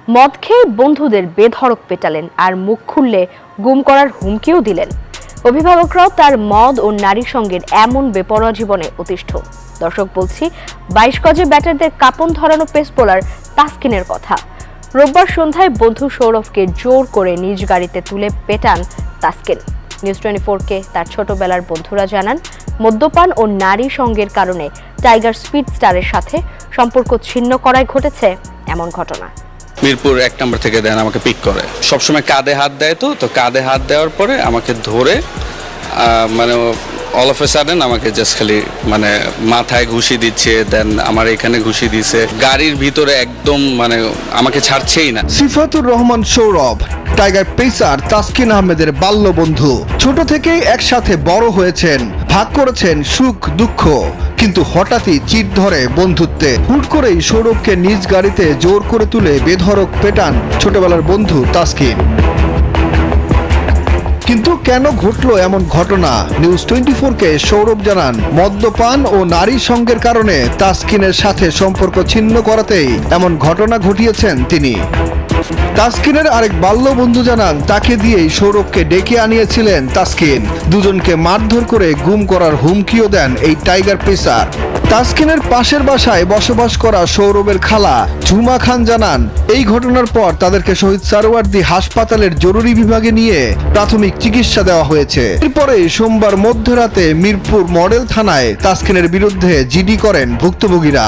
মদ খেয়ে বন্ধুদের বেধড়ক পেটালেন আর মুখ খুললে গুম করার হুমকিও দিলেন। অভিভাবকরাও তার মদ ও নারী সঙ্গের এমন বেপরোয়া জীবনে অতিষ্ঠ। দর্শক, বলছি 22 গজে ব্যাটারদের কাঁপন ধরানো পেস বোলার তাসকিনের কথা। রোববার সন্ধ্যায় বন্ধু সৌরভকে জোর করে নিজ গাড়িতে তুলে পেটান তাসকিন। নিউজ 24কে তার ছোটবেলার বন্ধুরা জানান, মদ্যপান ও নারী সঙ্গের কারণে টাইগার স্পিড স্টারের সাথে সম্পর্ক ছিন্ন করায় ঘটেছে এমন ঘটনা। মিরপুর 1 নম্বর থেকে দেন আমাকে পিক করে, সবসময় কাঁধে হাত দেয়। তো কাঁধে হাত দেওয়ার পরে আমাকে ধরে মানে অল অফ এ সাডেন আমাকে জাস্ট খালি মানে মাথায় ঘুষি দিচ্ছে, দেন আমার এখানে ঘুষি দিছে, গাড়ির ভিতরে একদম মানে আমাকে ছাড়ছেই না। সিফাতুর রহমান সৌরভ টাইগার পেসার তাসকিন আহমেদের বাল্য বন্ধু। ছোট থেকেই একসাথে বড় হয়েছেন, ভাগ করেছেন সুখ দুঃখ, কিন্তু হঠাৎই চিট ধরে বন্ধুত্বে। হুট করেই সৌরভকে নিজ গাড়িতে জোর করে তুলে বেধড়ক পেটান ছোটবেলার বন্ধু তাসকিন। কিন্তু কেন ঘটলো এমন ঘটনা? নিউজ 24কে সৌরভ জানান, মদ্যপান ও নারী সঙ্গের কারণে তাসকিনের সাথে সম্পর্ক ছিন্ন করাতেই এমন ঘটনা ঘটিয়েছেন তিনি। তাসকিনের আরেক বাল্য বন্ধু জানান, তাকে দিয়েই সৌরভকে ডেকে আনিয়েছিলেন তাসকিন। দুজনকে মারধর করে গুম করার হুমকিও দেন এই টাইগার পেসার। তাসকিনের পাশের বাসায় বসবাস করা সৌরভের খালা ঝুমা খান জানান, এই ঘটনার পর তাদেরকে শহীদ সারওয়ার্দী হাসপাতালের জরুরি বিভাগে নিয়ে প্রাথমিক চিকিৎসা দেওয়া হয়েছে। এরপরে সোমবার মধ্যরাতে মিরপুর মডেল থানায় তাসকিনের বিরুদ্ধে জিডি করেন ভুক্তভোগীরা।